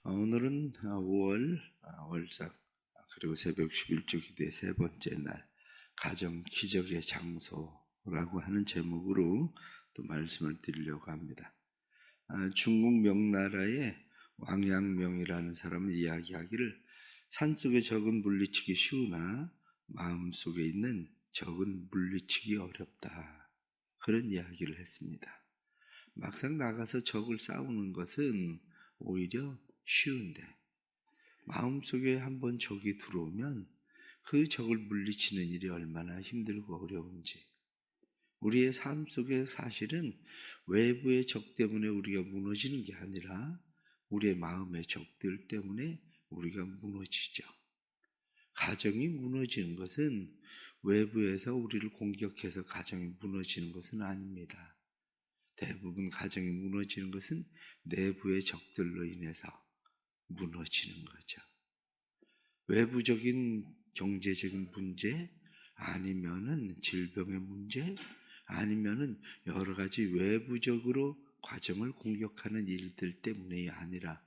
오늘은 5월 월삭 그리고 새벽 11조 기도의 세 번째 날 가정 기적의 장소라고 하는 제목으로 또 말씀을 드리려고 합니다. 중국 명나라의 왕양명이라는 사람은 이야기하기를 산속의 적은 물리치기 쉬우나 마음속에 있는 적은 물리치기 어렵다, 그런 이야기를 했습니다. 막상 나가서 적을 싸우는 것은 오히려 쉬운데 마음속에 한번 적이 들어오면 그 적을 물리치는 일이 얼마나 힘들고 어려운지, 우리의 삶 속에 사실은 외부의 적 때문에 우리가 무너지는 게 아니라 우리의 마음의 적들 때문에 우리가 무너지죠. 가정이 무너지는 것은 외부에서 우리를 공격해서 가정이 무너지는 것은 아닙니다. 대부분 가정이 무너지는 것은 내부의 적들로 인해서 무너지는 거죠. 외부적인 경제적인 문제, 아니면은 질병의 문제, 아니면은 여러 가지 외부적으로 가정을 공격하는 일들 때문이 아니라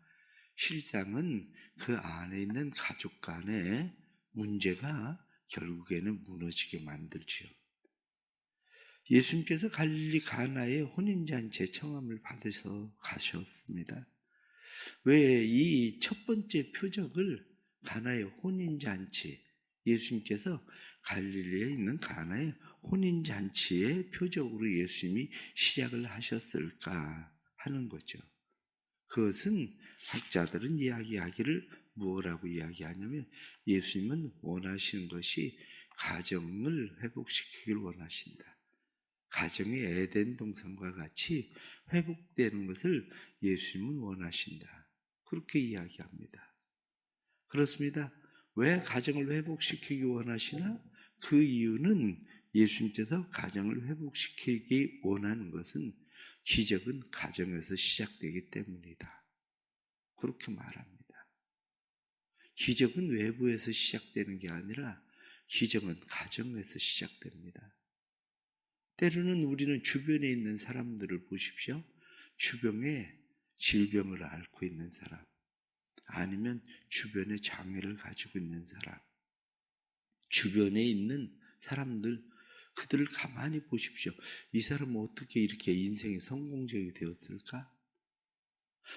실상은 그 안에 있는 가족 간의 문제가 결국에는 무너지게 만들지요. 예수님께서 갈릴리 가나의 혼인잔치에 청함을 받으셔 가셨습니다. 왜 이 첫 번째 표적을 가나의 혼인잔치, 예수님께서 갈릴리에 있는 가나의 혼인잔치의 표적으로 예수님이 시작을 하셨을까 하는 거죠. 그것은 학자들은 이야기하기를 뭐라고 이야기하냐면, 예수님은 원하시는 것이 가정을 회복시키길 원하신다. 가정이 에덴 동산과 같이 회복되는 것을 예수님은 원하신다, 그렇게 이야기합니다. 그렇습니다. 왜 가정을 회복시키기 원하시나? 그 이유는 예수님께서 가정을 회복시키기 원하는 것은 기적은 가정에서 시작되기 때문이다, 그렇게 말합니다. 기적은 외부에서 시작되는 게 아니라 기적은 가정에서 시작됩니다. 때로는 우리는 주변에 있는 사람들을 보십시오. 주변에 질병을 앓고 있는 사람, 아니면 주변에 장애를 가지고 있는 사람, 주변에 있는 사람들, 그들을 가만히 보십시오. 이 사람은 어떻게 이렇게 인생이 성공적이 되었을까?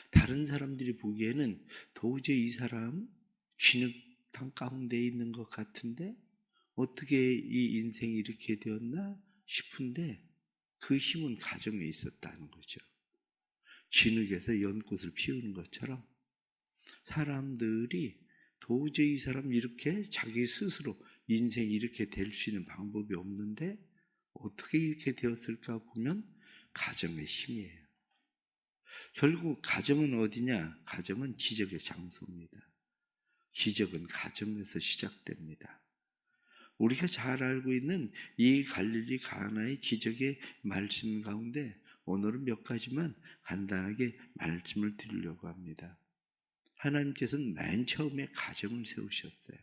다른 사람들이 보기에는 도저히 이 사람 진흙탕 가운데 있는 것 같은데 어떻게 이 인생이 이렇게 되었나 싶은데, 그 힘은 가정에 있었다는 거죠. 진흙에서 연꽃을 피우는 것처럼 사람들이 도저히 이 사람 이렇게 자기 스스로 인생이 이렇게 될 수 있는 방법이 없는데 어떻게 이렇게 되었을까 보면 가정의 힘이에요. 결국 가정은 어디냐? 가정은 기적의 장소입니다. 기적은 가정에서 시작됩니다. 우리가 잘 알고 있는 이 갈릴리 가나의 기적의 말씀 가운데 오늘은 몇 가지만 간단하게 말씀을 드리려고 합니다. 하나님께서는 맨 처음에 가정을 세우셨어요.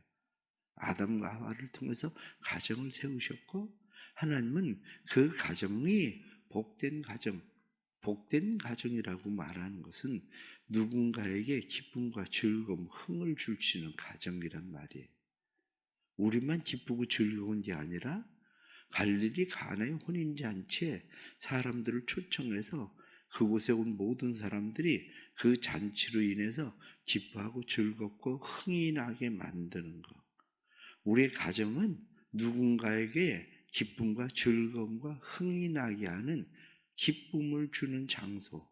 아담과 하와를 통해서 가정을 세우셨고, 하나님은 그 가정이 복된 가정, 복된 가정이라고 말하는 것은 누군가에게 기쁨과 즐거움, 흥을 줄 수 있는 가정이란 말이에요. 우리만 기쁘고 즐거운 게 아니라 갈릴리 가나의 혼인잔치에 사람들을 초청해서 그곳에 온 모든 사람들이 그 잔치로 인해서 기뻐하고 즐겁고 흥이 나게 만드는 것. 우리의 가정은 누군가에게 기쁨과 즐거움과 흥이 나게 하는 기쁨을 주는 장소,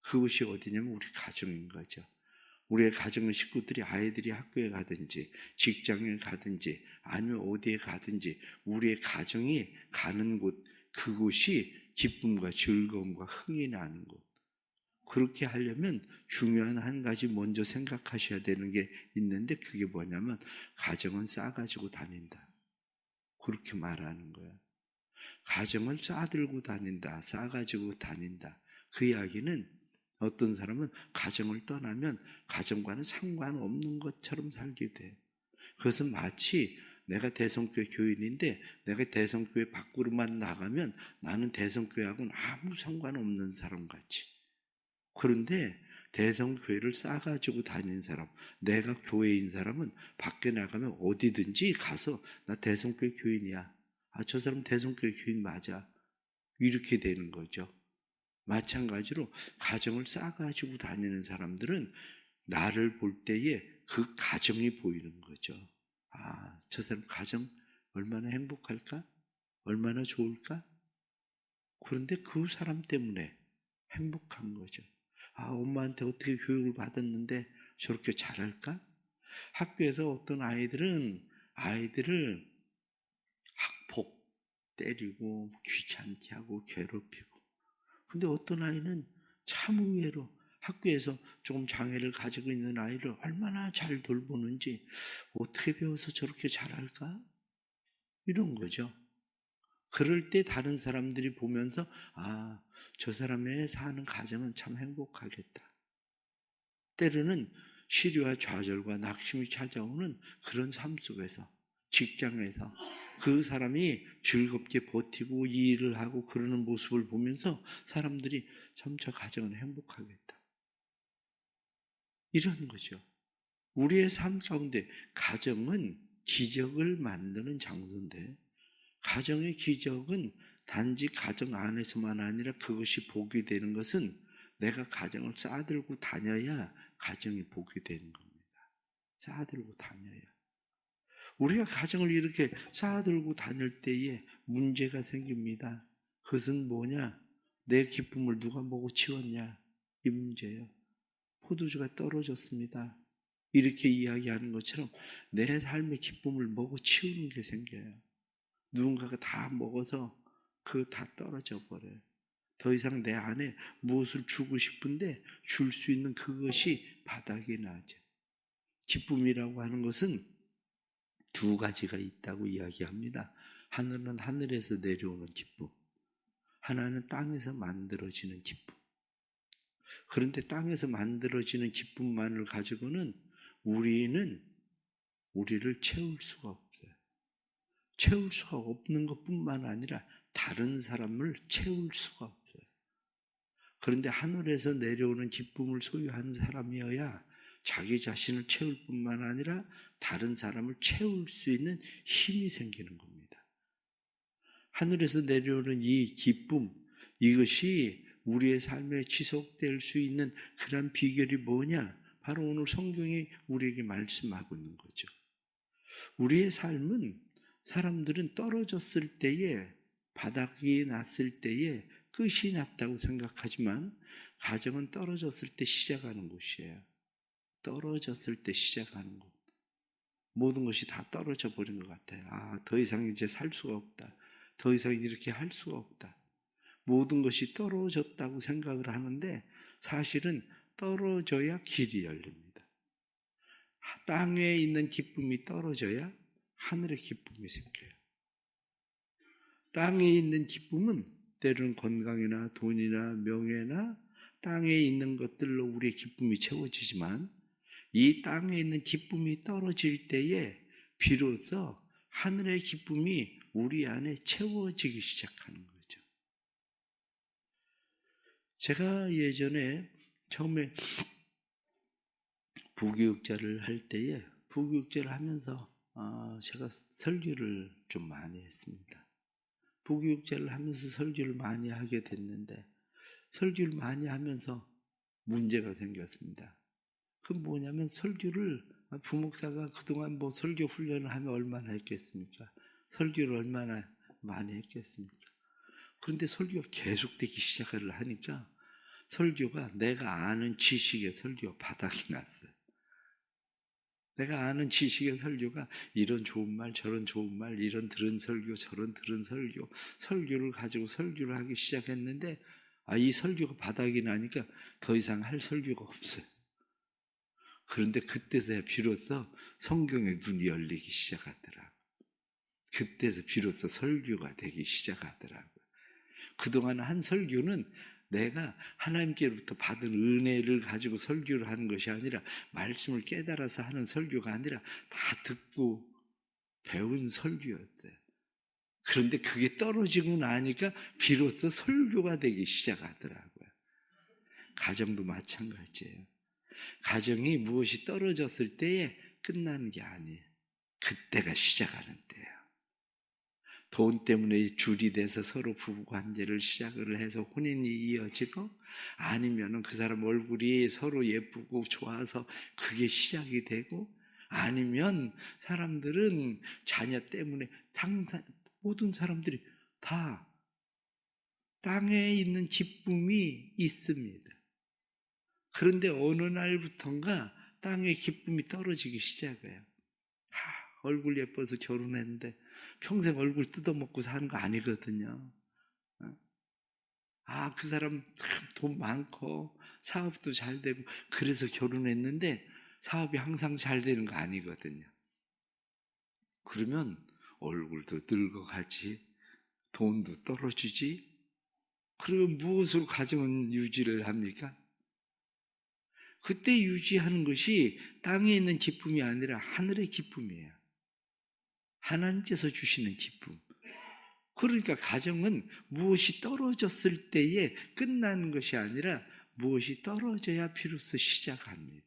그것이 어디냐면 우리 가정인 거죠. 우리의 가정의 식구들이, 아이들이 학교에 가든지 직장에 가든지 아니면 어디에 가든지 우리의 가정이 가는 곳, 그곳이 기쁨과 즐거움과 흥이 나는 곳. 그렇게 하려면 중요한 한 가지 먼저 생각하셔야 되는 게 있는데, 그게 뭐냐면 가정은 싸가지고 다닌다, 그렇게 말하는 거예요. 가정을 싸들고 다닌다, 싸가지고 다닌다. 그 이야기는 어떤 사람은 가정을 떠나면 가정과는 상관없는 것처럼 살게 돼. 그것은 마치 내가 대성교회 교인인데 내가 대성교회 밖으로만 나가면 나는 대성교회하고는 아무 상관없는 사람 같이. 그런데 대성교회를 싸가지고 다니는 사람, 내가 교회인 사람은 밖에 나가면 어디든지 가서 나 대성교회 교인이야. 아, 저 사람 대성교회 교인 맞아. 이렇게 되는 거죠. 마찬가지로 가정을 싸가지고 다니는 사람들은 나를 볼 때에 그 가정이 보이는 거죠. 아, 저 사람 가정 얼마나 행복할까? 얼마나 좋을까? 그런데 그 사람 때문에 행복한 거죠. 아, 엄마한테 어떻게 교육을 받았는데 저렇게 잘할까? 학교에서 어떤 아이들을 학폭 때리고 귀찮게 하고 괴롭히고. 근데 어떤 아이는 참 의외로 학교에서 조금 장애를 가지고 있는 아이를 얼마나 잘 돌보는지 어떻게 배워서 저렇게 잘할까? 이런 거죠. 그럴 때 다른 사람들이 보면서 아, 저 사람의 사는 가정은 참 행복하겠다. 때로는 시류와 좌절과 낙심이 찾아오는 그런 삶 속에서 직장에서 그 사람이 즐겁게 버티고 이 일을 하고 그러는 모습을 보면서 사람들이 참 저 가정은 행복하겠다. 이런 거죠. 우리의 삶 가운데 가정은 기적을 만드는 장소인데 가정의 기적은 단지 가정 안에서만 아니라 그것이 복이 되는 것은 내가 가정을 쌓아들고 다녀야 가정이 복이 되는 겁니다. 쌓아들고 다녀야. 우리가 가정을 이렇게 쌓아들고 다닐 때에 문제가 생깁니다. 그것은 뭐냐? 내 기쁨을 누가 먹어 치웠냐? 이 문제예요. 포도주가 떨어졌습니다. 이렇게 이야기하는 것처럼 내 삶의 기쁨을 먹어 치우는 게 생겨요. 누군가가 다 먹어서 그거 다 떨어져 버려요. 더 이상 내 안에 무엇을 주고 싶은데 줄 수 있는 그것이 바닥이 나죠. 기쁨이라고 하는 것은 두 가지가 있다고 이야기합니다. 하나는 하늘에서 내려오는 기쁨, 하나는 땅에서 만들어지는 기쁨. 그런데 땅에서 만들어지는 기쁨만을 가지고는 우리를 채울 수가 없어요. 채울 수가 없는 것뿐만 아니라 다른 사람을 채울 수가 없어요. 그런데 하늘에서 내려오는 기쁨을 소유한 사람이어야 자기 자신을 채울 뿐만 아니라 다른 사람을 채울 수 있는 힘이 생기는 겁니다. 하늘에서 내려오는 이 기쁨, 이것이 우리의 삶에 지속될 수 있는 그런 비결이 뭐냐? 바로 오늘 성경이 우리에게 말씀하고 있는 거죠. 우리의 삶은 사람들은 떨어졌을 때에, 바닥이 났을 때에 끝이 났다고 생각하지만 가정은 떨어졌을 때 시작하는 곳이에요. 떨어졌을 때 시작하는 곳. 모든 것이 다 떨어져 버린 것 같아요. 아, 더 이상 이제 살 수가 없다. 더 이상 이렇게 할 수가 없다. 모든 것이 떨어졌다고 생각을 하는데 사실은 떨어져야 길이 열립니다. 땅에 있는 기쁨이 떨어져야 하늘의 기쁨이 생겨요. 땅에 있는 기쁨은 때로는 건강이나 돈이나 명예나 땅에 있는 것들로 우리의 기쁨이 채워지지만 이 땅에 있는 기쁨이 떨어질 때에 비로소 하늘의 기쁨이 우리 안에 채워지기 시작하는 거죠. 제가 예전에 처음에 부교육자를 할 때에 부교육자를 하면서 제가 설교를 좀 많이 했습니다. 부교육자를 하면서 설교를 많이 하게 됐는데 설교를 많이 하면서 문제가 생겼습니다. 그 뭐냐면 설교를 부목사가 그동안 뭐 설교 훈련을 하면 얼마나 했겠습니까? 설교를 얼마나 많이 했겠습니까? 그런데 설교가 계속되기 시작을 하니까 설교가 내가 아는 지식의 설교가 바닥이 났어요. 내가 아는 지식의 설교가 이런 좋은 말 저런 좋은 말 이런 들은 설교 저런 들은 설교 설교를 가지고 설교를 하기 시작했는데 이 설교가 바닥이 나니까 더 이상 할 설교가 없어요. 그런데 그때서야 비로소 성경의 눈이 열리기 시작하더라고요. 그때서 비로소 설교가 되기 시작하더라고요. 그동안 한 설교는 내가 하나님께로부터 받은 은혜를 가지고 설교를 하는 것이 아니라 말씀을 깨달아서 하는 설교가 아니라 다 듣고 배운 설교였어요. 그런데 그게 떨어지고 나니까 비로소 설교가 되기 시작하더라고요. 가정도 마찬가지예요. 가정이 무엇이 떨어졌을 때에 끝나는 게 아니에요. 그때가 시작하는 때예요. 돈 때문에 줄이 돼서 서로 부부관계를 시작을 해서 혼인이 이어지고, 아니면 그 사람 얼굴이 서로 예쁘고 좋아서 그게 시작이 되고, 아니면 사람들은 자녀 때문에 모든 사람들이 다 땅에 있는 기쁨이 있습니다. 그런데 어느 날부턴가 땅의 기쁨이 떨어지기 시작해요. 얼굴 예뻐서 결혼했는데 평생 얼굴 뜯어먹고 사는 거 아니거든요. 그 사람 참 돈 많고 사업도 잘 되고 그래서 결혼했는데 사업이 항상 잘 되는 거 아니거든요. 그러면 얼굴도 늙어가지, 돈도 떨어지지. 그러면 무엇으로 가정은 유지를 합니까? 그때 유지하는 것이 땅에 있는 기쁨이 아니라 하늘의 기쁨이에요. 하나님께서 주시는 기쁨. 그러니까 가정은 무엇이 떨어졌을 때에 끝나는 것이 아니라 무엇이 떨어져야 비로소 시작합니다.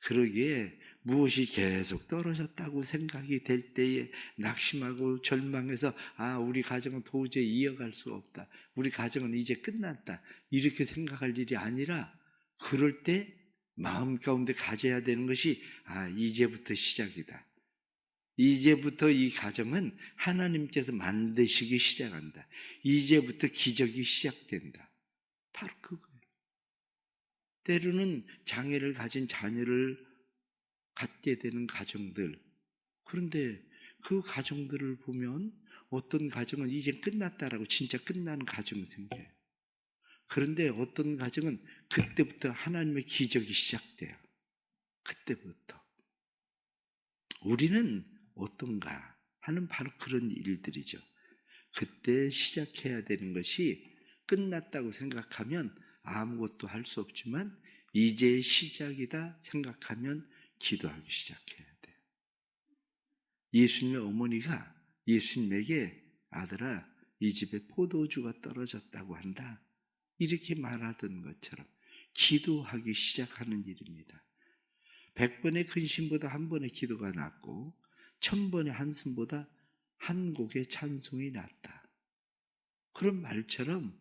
그러기에 무엇이 계속 떨어졌다고 생각이 될 때에 낙심하고 절망해서 우리 가정은 도저히 이어갈 수 없다, 우리 가정은 이제 끝났다, 이렇게 생각할 일이 아니라, 그럴 때 마음 가운데 가져야 되는 것이 이제부터 시작이다. 이제부터 이 가정은 하나님께서 만드시기 시작한다. 이제부터 기적이 시작된다. 바로 그거예요. 때로는 장애를 가진 자녀를 갖게 되는 가정들, 그런데 그 가정들을 보면 어떤 가정은 이제 끝났다라고 진짜 끝나는 가정이 생겨요. 그런데 어떤 가정은 그때부터 하나님의 기적이 시작돼요. 그때부터. 우리는 어떤가 하는 바로 그런 일들이죠. 그때 시작해야 되는 것이, 끝났다고 생각하면 아무것도 할 수 없지만 이제 시작이다 생각하면 기도하기 시작해야 돼요. 예수님의 어머니가 예수님에게 아들아, 이 집에 포도주가 떨어졌다고 한다, 이렇게 말하던 것처럼 기도하기 시작하는 일입니다. 100번의 근심보다 한 번의 기도가 낫고 1000번의 한숨보다 한 곡의 찬송이 낫다. 그런 말처럼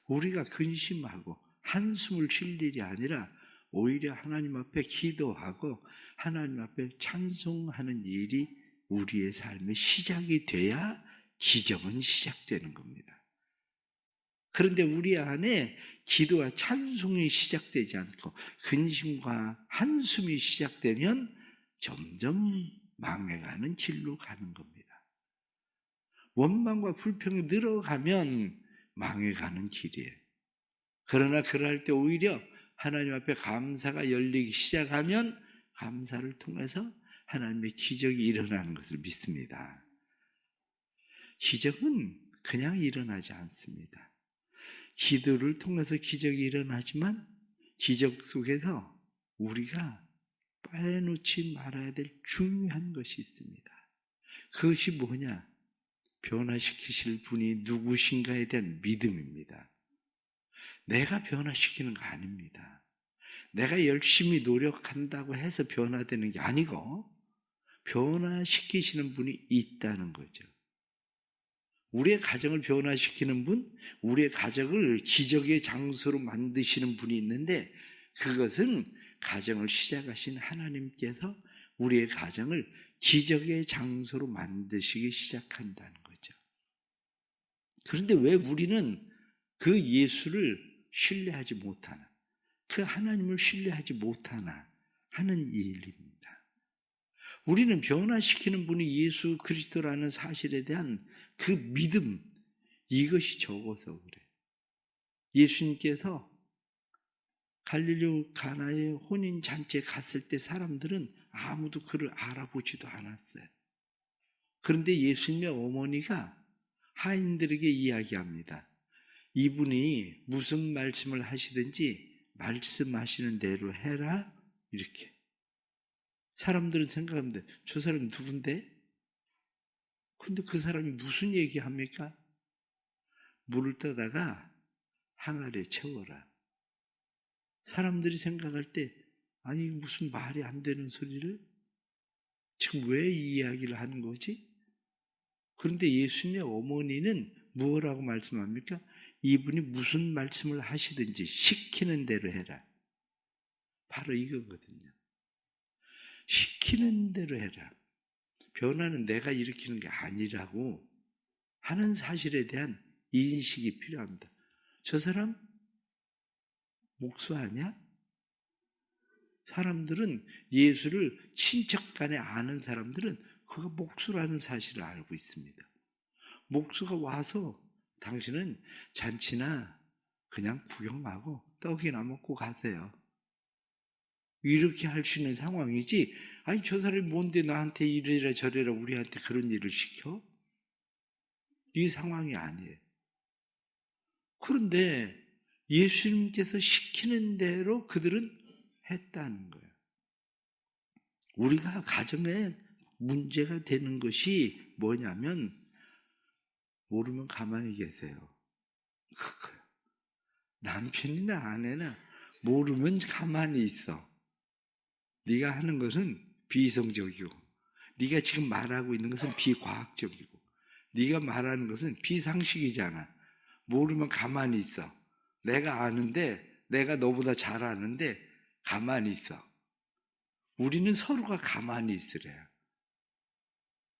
우리가 근심하고 한숨을 쉴 일이 아니라 오히려 하나님 앞에 기도하고 하나님 앞에 찬송하는 일이 우리의 삶의 시작이 돼야 기적은 시작되는 겁니다. 그런데 우리 안에 기도와 찬송이 시작되지 않고 근심과 한숨이 시작되면 점점 망해가는 길로 가는 겁니다. 원망과 불평이 늘어가면 망해가는 길이에요. 그러나 그럴 때 오히려 하나님 앞에 감사가 열리기 시작하면 감사를 통해서 하나님의 기적이 일어나는 것을 믿습니다. 기적은 그냥 일어나지 않습니다. 기도를 통해서 기적이 일어나지만 기적 속에서 우리가 빼놓지 말아야 될 중요한 것이 있습니다. 그것이 뭐냐? 변화시키실 분이 누구신가에 대한 믿음입니다. 내가 변화시키는 거 아닙니다. 내가 열심히 노력한다고 해서 변화되는 게 아니고 변화시키시는 분이 있다는 거죠. 우리의 가정을 변화시키는 분, 우리의 가정을 기적의 장소로 만드시는 분이 있는데, 그것은 가정을 시작하신 하나님께서 우리의 가정을 기적의 장소로 만드시기 시작한다는 거죠. 그런데 왜 우리는 그 예수를 신뢰하지 못하나, 그 하나님을 신뢰하지 못하나 하는 일입니다. 우리는 변화시키는 분이 예수 그리스도라는 사실에 대한 그 믿음, 이것이 적어서 그래. 예수님께서 갈릴리 가나의 혼인 잔치에 갔을 때 사람들은 아무도 그를 알아보지도 않았어요. 그런데 예수님의 어머니가 하인들에게 이야기합니다. 이분이 무슨 말씀을 하시든지 말씀하시는 대로 해라, 이렇게. 사람들은 생각합니다. 저 사람이 누군데? 근데 그 사람이 무슨 얘기합니까? 물을 떠다가 항아리에 채워라. 사람들이 생각할 때 아니 무슨 말이 안 되는 소리를 지금 왜 이 이야기를 하는 거지? 그런데 예수님의 어머니는 무엇라고 말씀합니까? 이분이 무슨 말씀을 하시든지 시키는 대로 해라. 바로 이거거든요. 시키는 대로 해라. 변화는 내가 일으키는 게 아니라고 하는 사실에 대한 인식이 필요합니다. 저 사람 목수 아니야? 사람들은 예수를 친척 간에 아는 사람들은 그가 목수라는 사실을 알고 있습니다. 목수가 와서 당신은 잔치나 그냥 구경하고 떡이나 먹고 가세요. 이렇게 할 수 있는 상황이지. 아니 저 사람이 뭔데 나한테 이래라 저래라 우리한테 그런 일을 시켜? 이 상황이 아니에요. 그런데 예수님께서 시키는 대로 그들은 했다는 거예요. 우리가 가정에 문제가 되는 것이 뭐냐면 모르면 가만히 계세요. 그거요. 남편이나 아내나 모르면 가만히 있어. 네가 하는 것은 비이성적이고 네가 지금 말하고 있는 것은 비과학적이고 네가 말하는 것은 비상식이잖아. 모르면 가만히 있어. 내가 아는데 내가 너보다 잘 아는데 가만히 있어. 우리는 서로가 가만히 있으래요.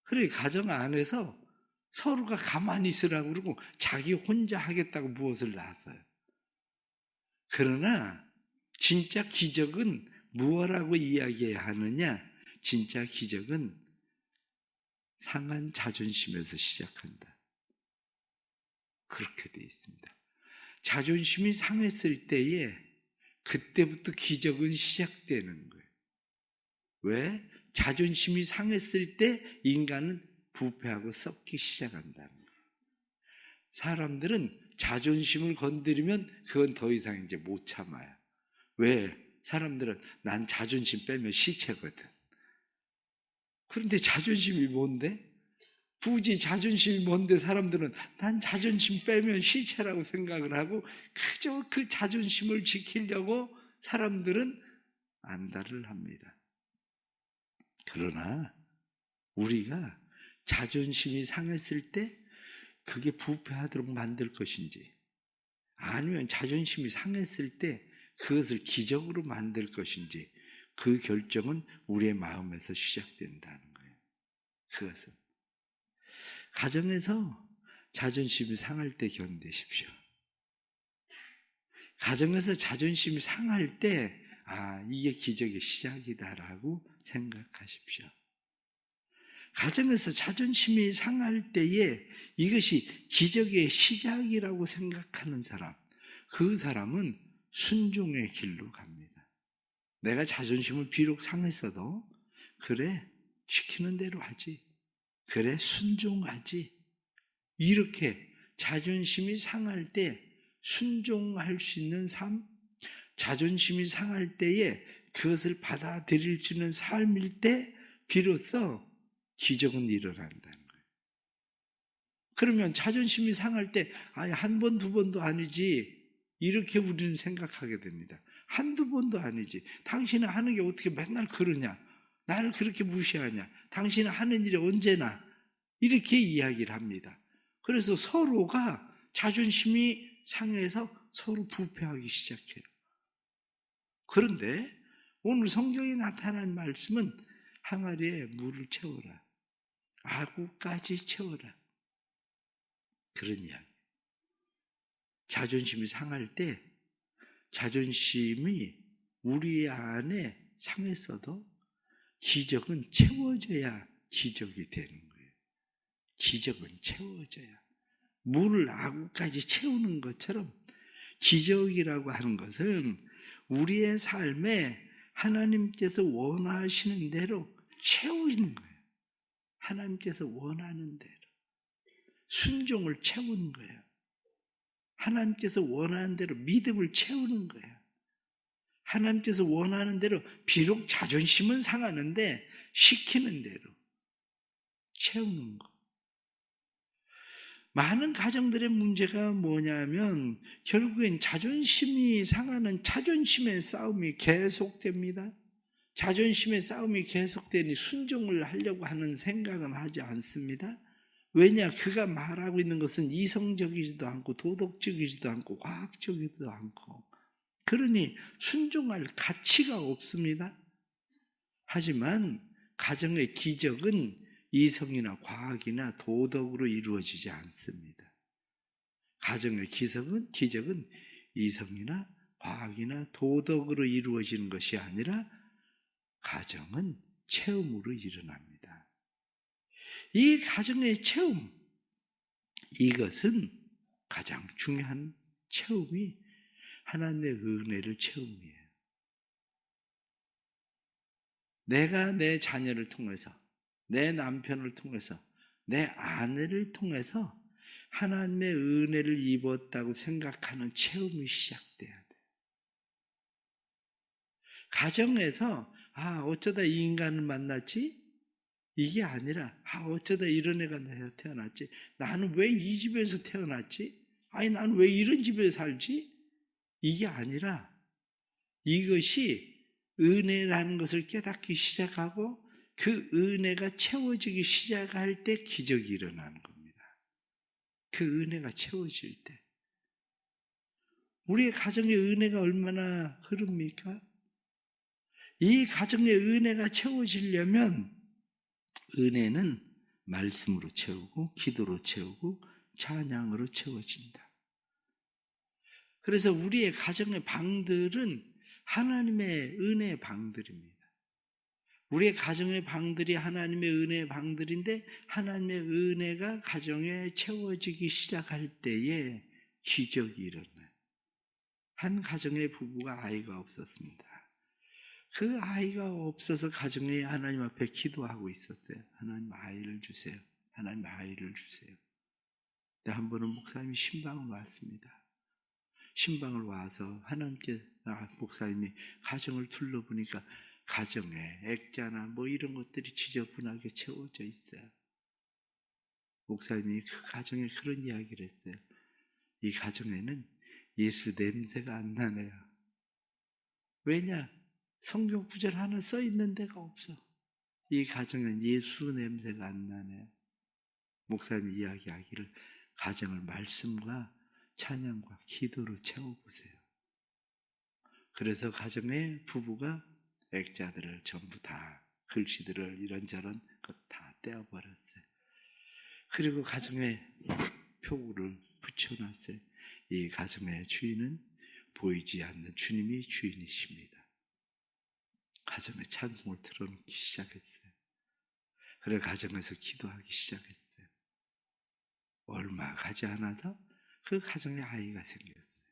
그래 가정 안에서 서로가 가만히 있으라고 그러고 자기 혼자 하겠다고 무엇을 놨어요. 그러나 진짜 기적은 무엇라고 이야기해야 하느냐? 진짜 기적은 상한 자존심에서 시작한다. 그렇게 되어 있습니다. 자존심이 상했을 때에 그때부터 기적은 시작되는 거예요. 왜? 자존심이 상했을 때 인간은 부패하고 썩기 시작한다는 거예요. 사람들은 자존심을 건드리면 그건 더 이상 이제 못 참아요. 왜? 사람들은 난 자존심 빼면 시체거든. 그런데 자존심이 뭔데? 굳이 자존심이 뭔데 사람들은 난 자존심 빼면 시체라고 생각을 하고 그저 그 자존심을 지키려고 사람들은 안달을 합니다. 그러나 우리가 자존심이 상했을 때 그게 부패하도록 만들 것인지 아니면 자존심이 상했을 때 그것을 기적으로 만들 것인지 그 결정은 우리의 마음에서 시작된다는 거예요. 그것은 가정에서 자존심이 상할 때 견디십시오. 가정에서 자존심이 상할 때 이게 기적의 시작이다라고 생각하십시오. 가정에서 자존심이 상할 때에 이것이 기적의 시작이라고 생각하는 사람, 그 사람은 순종의 길로 갑니다. 내가 자존심을 비록 상했어도 그래 시키는 대로 하지, 그래 순종하지, 이렇게 자존심이 상할 때 순종할 수 있는 삶, 자존심이 상할 때에 그것을 받아들일 수 있는 삶일 때 비로소 기적은 일어난다는 거예요. 그러면 자존심이 상할 때 한 번, 두 번도 아니지 이렇게 우리는 생각하게 됩니다. 한두 번도 아니지. 당신은 하는 게 어떻게 맨날 그러냐? 나를 그렇게 무시하냐? 당신은 하는 일이 언제나 이렇게 이야기를 합니다. 그래서 서로가 자존심이 상해서 서로 부패하기 시작해요. 그런데 오늘 성경에 나타난 말씀은 항아리에 물을 채워라. 아구까지 채워라. 그런 이야기. 자존심이 상할 때 자존심이 우리 안에 상했어도 기적은 채워져야 기적이 되는 거예요. 기적은 채워져야. 물을 아구까지 채우는 것처럼 기적이라고 하는 것은 우리의 삶에 하나님께서 원하시는 대로 채우는 거예요. 하나님께서 원하는 대로 순종을 채우는 거예요. 하나님께서 원하는 대로 믿음을 채우는 거예요. 하나님께서 원하는 대로 비록 자존심은 상하는데 시키는 대로 채우는 거. 많은 가정들의 문제가 뭐냐면 결국엔 자존심이 상하는 자존심의 싸움이 계속됩니다. 자존심의 싸움이 계속되니 순종을 하려고 하는 생각은 하지 않습니다. 왜냐? 그가 말하고 있는 것은 이성적이지도 않고 도덕적이지도 않고 과학적이지도 않고, 그러니 순종할 가치가 없습니다. 하지만 가정의 기적은 이성이나 과학이나 도덕으로 이루어지지 않습니다. 가정의 기적은 이성이나 과학이나 도덕으로 이루어지는 것이 아니라 가정은 체험으로 일어납니다. 이 가정의 체험, 이것은 가장 중요한 체험이 하나님의 은혜를 체험이에요. 내가 내 자녀를 통해서, 내 남편을 통해서, 내 아내를 통해서 하나님의 은혜를 입었다고 생각하는 체험이 시작돼야 돼요. 가정에서 어쩌다 이 인간을 만났지? 이게 아니라 어쩌다 이런 애가 태어났지? 나는 왜 이 집에서 태어났지? 나는 왜 이런 집에서 살지? 이게 아니라 이것이 은혜라는 것을 깨닫기 시작하고 그 은혜가 채워지기 시작할 때 기적이 일어나는 겁니다. 그 은혜가 채워질 때. 우리의 가정의 은혜가 얼마나 흐릅니까? 이 가정의 은혜가 채워지려면 은혜는 말씀으로 채우고 기도로 채우고 찬양으로 채워진다. 그래서 우리의 가정의 방들은 하나님의 은혜의 방들입니다. 우리의 가정의 방들이 하나님의 은혜의 방들인데 하나님의 은혜가 가정에 채워지기 시작할 때에 기적이 일어나요. 한 가정의 부부가 아이가 없었습니다. 그 아이가 없어서 가정이 하나님 앞에 기도하고 있었대요. 하나님 아이를 주세요. 하나님 아이를 주세요. 근데 한 번은 목사님이 신방을 왔습니다. 신방을 와서 하나님께 목사님이 가정을 둘러보니까 가정에 액자나 이런 것들이 지저분하게 채워져 있어요. 목사님이 그 가정에 그런 이야기를 했어요. 이 가정에는 예수 냄새가 안 나네요. 왜냐? 성경 구절 하나 써 있는 데가 없어. 이 가정은 예수 냄새가 안 나네요. 목사님이 이야기하기를 가정을 말씀과 찬양과 기도로 채워보세요. 그래서 가정의 부부가 액자들을 전부 다 글씨들을 이런저런 것 다 떼어버렸어요. 그리고 가정에 표구를 붙여놨어요. 이 가정의 주인은 보이지 않는 주님이 주인이십니다. 가정에 찬송을 틀어놓기 시작했어요. 그래 가정에서 기도하기 시작했어요. 얼마 가지 않아서 그 가정에 아이가 생겼어요.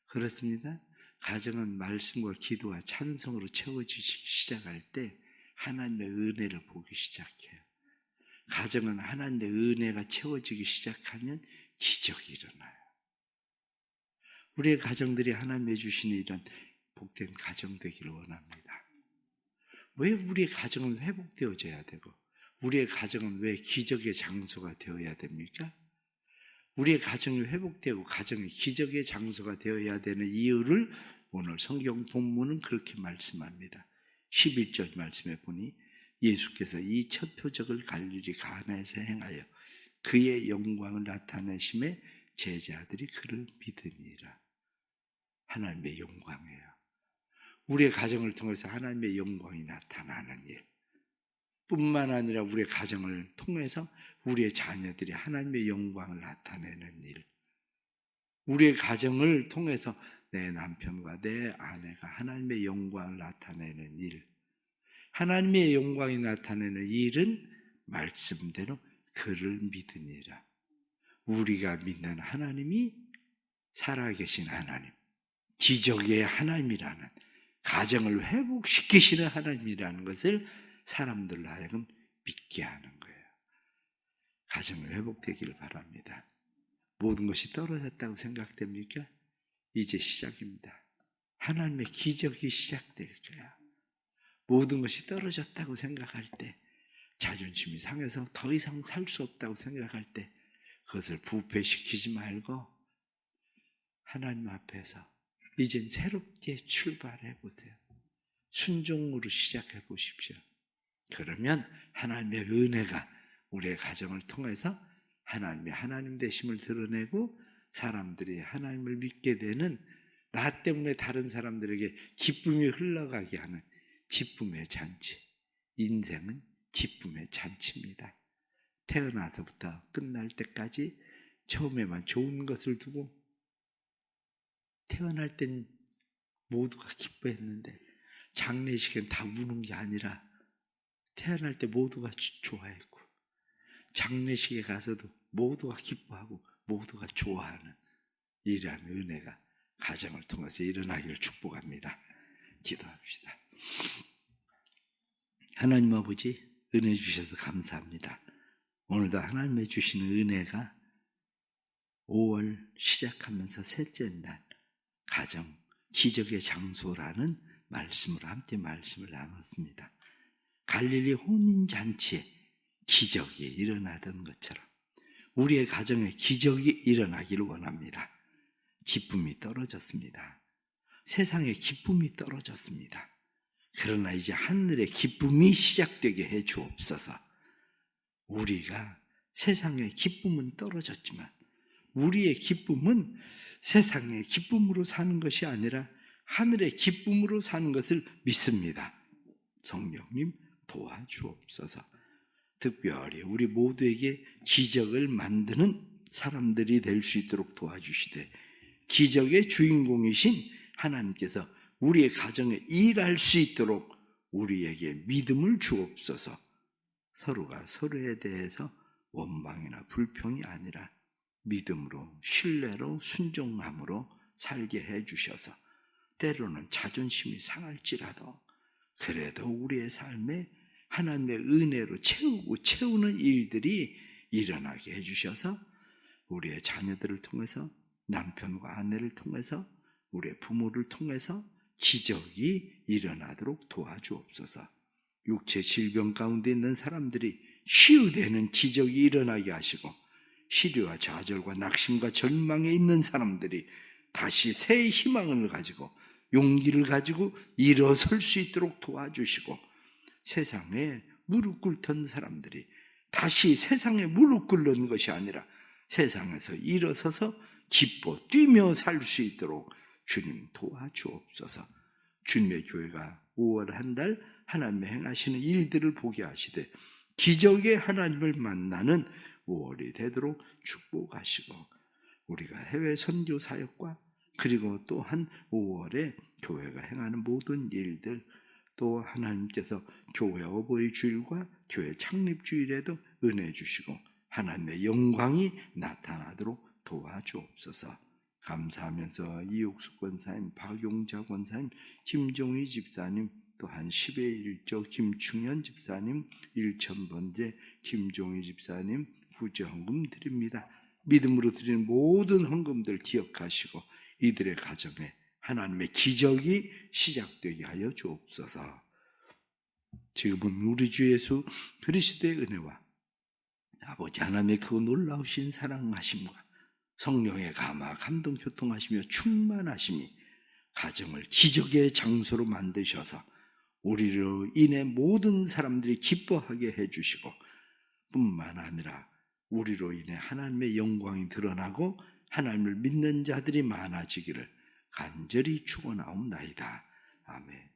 그렇습니다. 가정은 말씀과 기도와 찬송으로 채워지기 시작할 때 하나님의 은혜를 보기 시작해요. 가정은 하나님의 은혜가 채워지기 시작하면 기적이 일어나요. 우리의 가정들이 하나님의 주시는 이런 복된 가정 되기를 원합니다. 왜 우리의 가정은 회복되어져야 되고 우리의 가정은 왜 기적의 장소가 되어야 됩니까? 우리의 가정이 회복되고 가정이 기적의 장소가 되어야 되는 이유를 오늘 성경 본문은 그렇게 말씀합니다. 11절 말씀에 보니 예수께서 이 첫 표적을 갈릴리 가나에서 행하여 그의 영광을 나타내심에 제자들이 그를 믿으니라. 하나님의 영광이에요. 우리의 가정을 통해서 하나님의 영광이 나타나는 일 뿐만 아니라 우리의 가정을 통해서 우리의 자녀들이 하나님의 영광을 나타내는 일, 우리의 가정을 통해서 내 남편과 내 아내가 하나님의 영광을 나타내는 일, 하나님의 영광이 나타내는 일은 말씀대로 그를 믿으니라. 우리가 믿는 하나님이 살아계신 하나님, 기적의 하나님이라는, 가정을 회복시키시는 하나님이라는 것을 사람들로 하여금 믿게 하는 거예요. 가정이 회복되기를 바랍니다. 모든 것이 떨어졌다고 생각됩니까? 이제 시작입니다. 하나님의 기적이 시작될 거야. 모든 것이 떨어졌다고 생각할 때, 자존심이 상해서 더 이상 살 수 없다고 생각할 때, 그것을 부패시키지 말고 하나님 앞에서 이젠 새롭게 출발해 보세요. 순종으로 시작해 보십시오. 그러면 하나님의 은혜가 우리의 가정을 통해서 하나님의 하나님 되심을 드러내고 사람들이 하나님을 믿게 되는, 나 때문에 다른 사람들에게 기쁨이 흘러가게 하는 기쁨의 잔치. 인생은 기쁨의 잔치입니다. 태어나서부터 끝날 때까지 처음에만 좋은 것을 두고, 태어날 땐 모두가 기뻐했는데 장례식엔 다 우는 게 아니라 태어날 때 모두가 좋아했고, 장례식에 가서도 모두가 기뻐하고 모두가 좋아하는 이러한 은혜가 가정을 통해서 일어나기를 축복합니다. 기도합시다. 하나님 아버지, 은혜 주셔서 감사합니다. 오늘도 하나님의 주시는 은혜가 5월 시작하면서 셋째 날 가정 기적의 장소라는 말씀으로 함께 말씀을 나눴습니다. 갈릴리 혼인잔치에 기적이 일어나던 것처럼 우리의 가정에 기적이 일어나기를 원합니다. 기쁨이 떨어졌습니다. 세상에 기쁨이 떨어졌습니다. 그러나 이제 하늘의 기쁨이 시작되게 해 주옵소서. 우리가 세상의 기쁨은 떨어졌지만 우리의 기쁨은 세상의 기쁨으로 사는 것이 아니라 하늘의 기쁨으로 사는 것을 믿습니다. 성령님 도와주옵소서. 특별히 우리 모두에게 기적을 만드는 사람들이 될 수 있도록 도와주시되, 기적의 주인공이신 하나님께서 우리의 가정에 일할 수 있도록 우리에게 믿음을 주옵소서. 서로가 서로에 대해서 원망이나 불평이 아니라 믿음으로, 신뢰로, 순종함으로 살게 해주셔서, 때로는 자존심이 상할지라도 그래도 우리의 삶에 하나님의 은혜로 채우는 일들이 일어나게 해주셔서 우리의 자녀들을 통해서, 남편과 아내를 통해서, 우리의 부모를 통해서 기적이 일어나도록 도와주옵소서. 육체 질병 가운데 있는 사람들이 치유되는 기적이 일어나게 하시고, 시련과 좌절과 낙심과 절망에 있는 사람들이 다시 새 희망을 가지고 용기를 가지고 일어설 수 있도록 도와주시고, 세상에 무릎 꿇던 사람들이 다시 세상에 무릎 꿇는 것이 아니라 세상에서 일어서서 기뻐 뛰며 살 수 있도록 주님 도와주옵소서. 주님의 교회가 5월 한 달 하나님의 행하시는 일들을 보게 하시되 기적의 하나님을 만나는 5월이 되도록 축복하시고, 우리가 해외 선교 사역과 그리고 또한 5월에 교회가 행하는 모든 일들, 또 하나님께서 교회 어버이 주일과 교회 창립 주일에도 은혜 주시고 하나님의 영광이 나타나도록 도와주옵소서. 감사하면서 이옥수 권사님, 박용자 권사님, 김종희 집사님, 또한 10의 1조 김충현 집사님, 1000번째 김종희 집사님 후재 헌금 드립니다. 믿음으로 드리는 모든 헌금들 기억하시고 이들의 가정에 하나님의 기적이 시작되게 하여 주옵소서. 지금은 우리 주 예수 그리스도의 은혜와 아버지 하나님의 그 놀라우신 사랑하심과 성령의 감화, 감동, 교통하시며 충만하심이 가정을 기적의 장소로 만드셔서 우리로 인해 모든 사람들이 기뻐하게 해주시고, 뿐만 아니라 우리로 인해 하나님의 영광이 드러나고 하나님을 믿는 자들이 많아지기를 간절히 축원하옵나이다. 아멘.